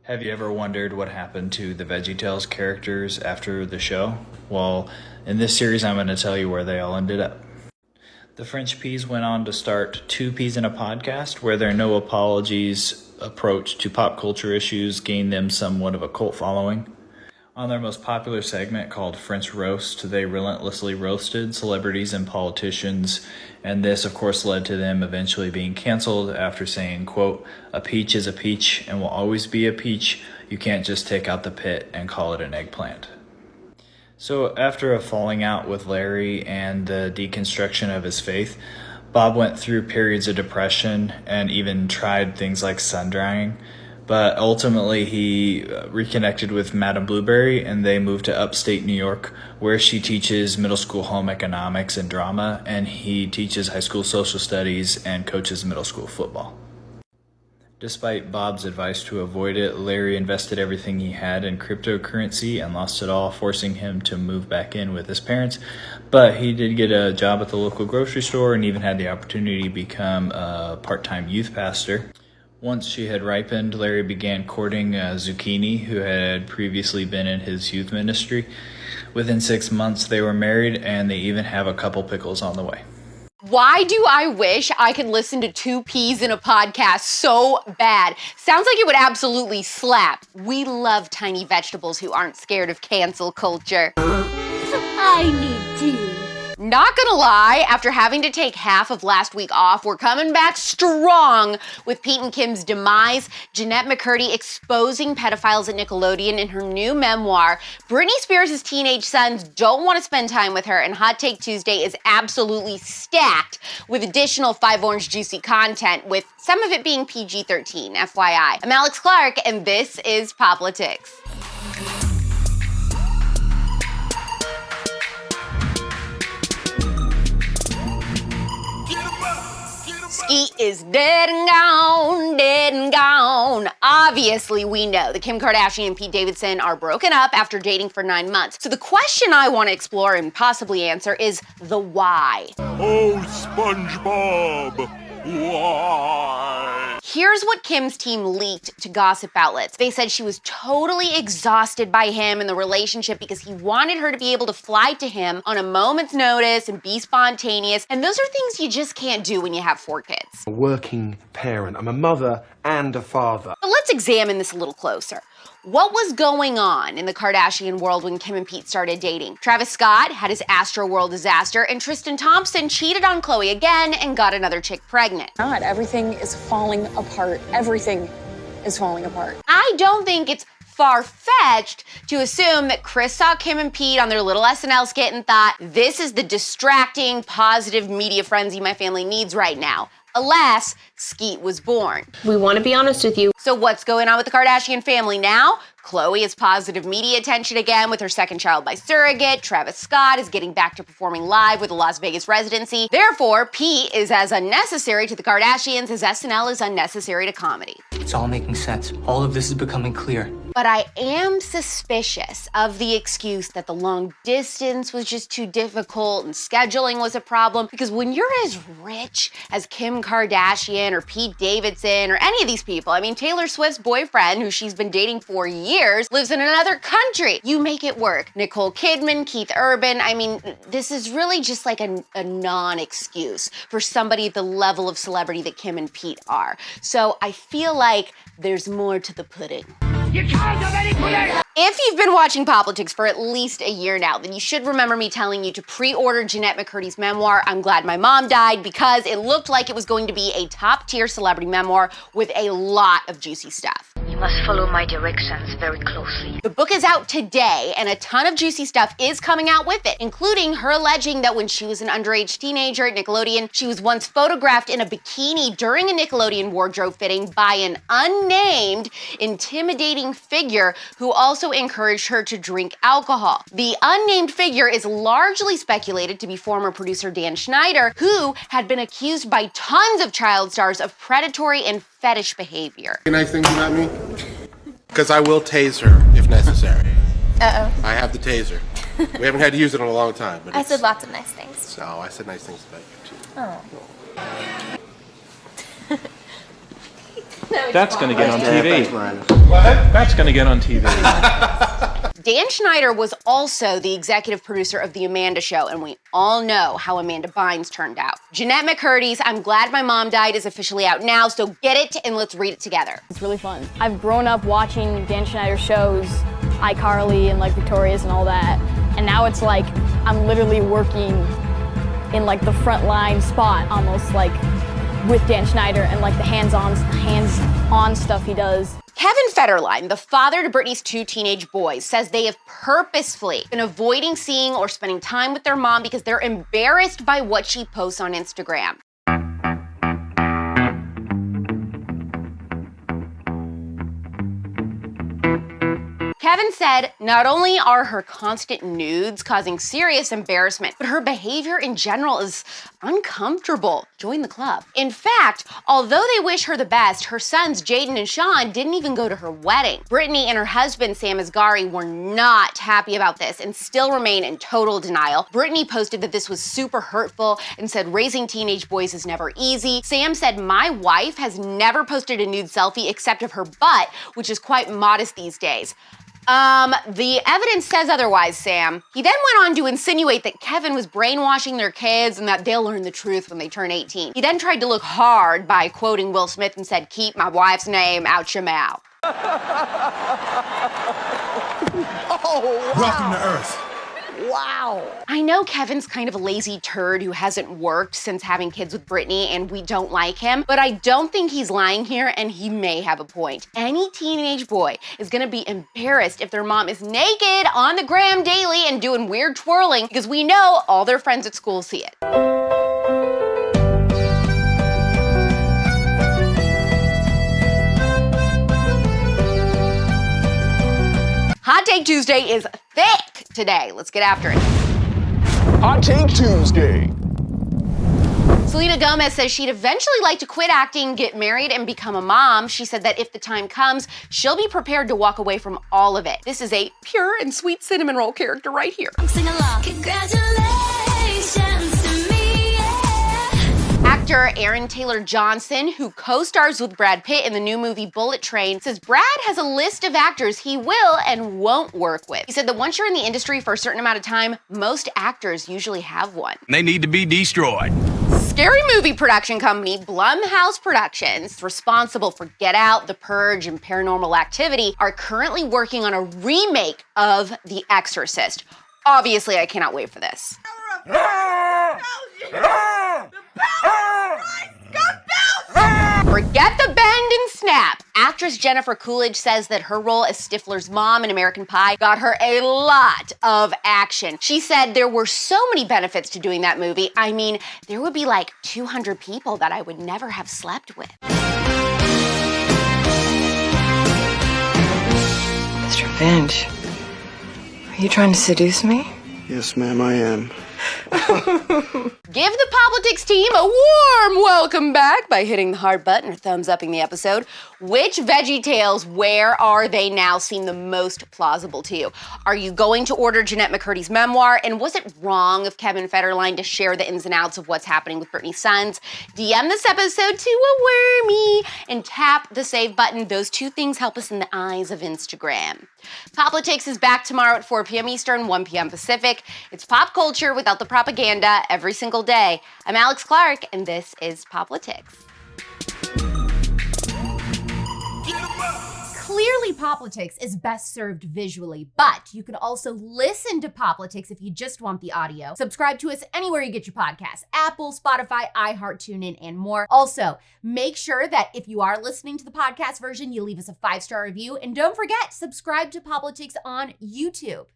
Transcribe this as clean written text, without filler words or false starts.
Have you ever wondered what happened to the VeggieTales characters after the show? Well, in this series I'm going to tell you where they all ended up. The French Peas went on to start Two Peas in a Podcast, where their no apologies approach to pop culture issues gained them somewhat of a cult following. On their most popular segment called French Roast, they relentlessly roasted celebrities and politicians, and this of course led to them eventually being canceled after saying, quote, "A peach is a peach and will always be a peach. You can't just take out the pit and call it an eggplant." So after a falling out with Larry and the deconstruction of his faith, Bob went through periods of depression and even tried things like sun drying. But ultimately, he reconnected with Madame Blueberry, and they moved to upstate New York, where she teaches middle school home economics and drama, and he teaches high school social studies and coaches middle school football. Despite Bob's advice to avoid it, Larry invested everything he had in cryptocurrency and lost it all, forcing him to move back in with his parents. But he did get a job at the local grocery store and even had the opportunity to become a part-time youth pastor. Once she had ripened, Larry began courting Zucchini, who had previously been in his youth ministry. Within 6 months, they were married, and they even have a couple pickles on the way. Why do I wish I could listen to Two Peas in a Podcast so bad? Sounds like it would absolutely slap. We love tiny vegetables who aren't scared of cancel culture. I need tea. Not gonna lie, after having to take half of last week off, we're coming back strong with Pete and Kim's demise, Jennette McCurdy exposing pedophiles at Nickelodeon in her new memoir, Britney Spears' teenage sons don't want to spend time with her, and Hot Take Tuesday is absolutely stacked with additional 5 Orange Juicy content, with some of it being PG-13, FYI. I'm Alex Clark, and this is POPlitics. Skeet is dead and gone, dead and gone. Obviously, we know that Kim Kardashian and Pete Davidson are broken up after dating for 9 months. So the question I want to explore and possibly answer is the why. Oh, SpongeBob, why? Here's what Kim's team leaked to gossip outlets. They said she was totally exhausted by him and the relationship because he wanted her to be able to fly to him on a moment's notice and be spontaneous. And those are things you just can't do when you have 4 kids. A working parent. I'm a mother and a father. But let's examine this a little closer. What was going on in the Kardashian world when Kim and Pete started dating? Travis Scott had his Astroworld disaster, and Tristan Thompson cheated on Khloe again and got another chick pregnant. God, everything is falling apart. Everything is falling apart. I don't think it's far-fetched to assume that KRIS saw Kim and Pete on their little SNL skit and thought, this is the distracting, positive media frenzy my family needs right now. Alas, Skeet was born. We want to be honest with you. So what's going on with the Kardashian family now? Khloe has positive media attention again with her second child by surrogate. Travis Scott is getting back to performing live with a Las Vegas residency. Therefore, Pete is as unnecessary to the Kardashians as SNL is unnecessary to comedy. It's all making sense. All of this is becoming clear. But I am suspicious of the excuse that the long distance was just too difficult and scheduling was a problem, because when you're as rich as Kim Kardashian or Pete Davidson or any of these people, I mean, Taylor Swift's boyfriend, who she's been dating for years, lives in another country. You make it work. Nicole Kidman, Keith Urban, I mean, this is really just like a non-excuse for somebody at the level of celebrity that Kim and Pete are. So I feel like there's more to the pudding. If you've been watching POPlitics for at least a year now, then you should remember me telling you to pre-order Jennette McCurdy's memoir, I'm Glad My Mom Died, because it looked like it was going to be a top-tier celebrity memoir with a lot of juicy stuff. You must follow my directions very closely. The book is out today, and a ton of juicy stuff is coming out with it, including her alleging that when she was an underage teenager at Nickelodeon, she was once photographed in a bikini during a Nickelodeon wardrobe fitting by an unnamed, intimidating figure who also encouraged her to drink alcohol. The unnamed figure is largely speculated to be former producer Dan Schneider, who had been accused by tons of child stars of predatory and fetish behavior. Nice things about me? Because I will tase her if necessary. Uh-oh. I have the taser. We haven't had to use it in a long time. But I said lots of nice things. No, I said nice things about you too. Oh. That's going to get on TV. That's going to get on TV. Dan Schneider was also the executive producer of The Amanda Show, and we all know how Amanda Bynes turned out. Jennette McCurdy's I'm Glad My Mom Died is officially out now, so get it and let's read it together. It's really fun. I've grown up watching Dan Schneider shows, iCarly and like Victorious and all that, and now it's like I'm literally working in like the frontline spot, almost like with Dan Schneider and like the hands-on stuff he does. Kevin Federline, the father to Britney's 2 teenage boys, says they have purposefully been avoiding seeing or spending time with their mom because they're embarrassed by what she posts on Instagram. Kevin said, not only are her constant nudes causing serious embarrassment, but her behavior in general is uncomfortable. Join the club. In fact, although they wish her the best, her sons Jaden and Sean didn't even go to her wedding. Britney and her husband Sam Asghari were not happy about this and still remain in total denial. Britney posted that this was super hurtful and said raising teenage boys is never easy. Sam said, my wife has never posted a nude selfie except of her butt, which is quite modest these days. The evidence says otherwise, Sam. He then went on to insinuate that Kevin was brainwashing their kids and that they'll learn the truth when they turn 18. He then tried to look hard by quoting Will Smith and said, keep my wife's name out your mouth. Oh, wow. Welcome to Earth. Wow. I know Kevin's kind of a lazy turd who hasn't worked since having kids with Britney and we don't like him, but I don't think he's lying here and he may have a point. Any teenage boy is gonna be embarrassed if their mom is naked on the gram daily and doing weird twirling because we know all their friends at school see it. Hot Take Tuesday is thick today. Let's get after it. Hot Take Tuesday. Selena Gomez says she'd eventually like to quit acting, get married, and become a mom. She said that if the time comes, she'll be prepared to walk away from all of it. This is a pure and sweet cinnamon roll character right here. Sing along. Congratulations to me, yeah. Actor Aaron Taylor Johnson, who co-stars with Brad Pitt in the new movie Bullet Train, says Brad has a list of actors he will and won't work with. He said that once you're in the industry for a certain amount of time, most actors usually have one. They need to be destroyed. Scary movie production company Blumhouse Productions, responsible for Get Out, The Purge, and Paranormal Activity, are currently working on a remake of The Exorcist. Obviously, I cannot wait for this. Forget the bend and snap. Actress Jennifer Coolidge says that her role as Stifler's mom in American Pie got her a lot of action. She said there were so many benefits to doing that movie. I mean, there would be like 200 people that I would never have slept with. Mr. Finch, are you trying to seduce me? Yes, ma'am, I am. Give the POPlitics team a warm welcome back by hitting the heart button or thumbs upping the episode. Which VeggieTales, where are they now, seem the most plausible to you? Are you going to order Jennette McCurdy's memoir? And was it wrong of Kevin Federline to share the ins and outs of what's happening with Britney's sons? DM this episode to a wormy and tap the save button. Those two things help us in the eyes of Instagram. POPlitics is back tomorrow at 4 p.m. Eastern, 1 p.m. Pacific. It's pop culture without the propaganda every single day. I'm Alex Clark, and this is POPlitics. Clearly, POPlitics is best served visually, but you can also listen to POPlitics if you just want the audio. Subscribe to us anywhere you get your podcasts: Apple, Spotify, iHeart, TuneIn, and more. Also, make sure that if you are listening to the podcast version, you leave us a 5-star review. And don't forget, subscribe to POPlitics on YouTube.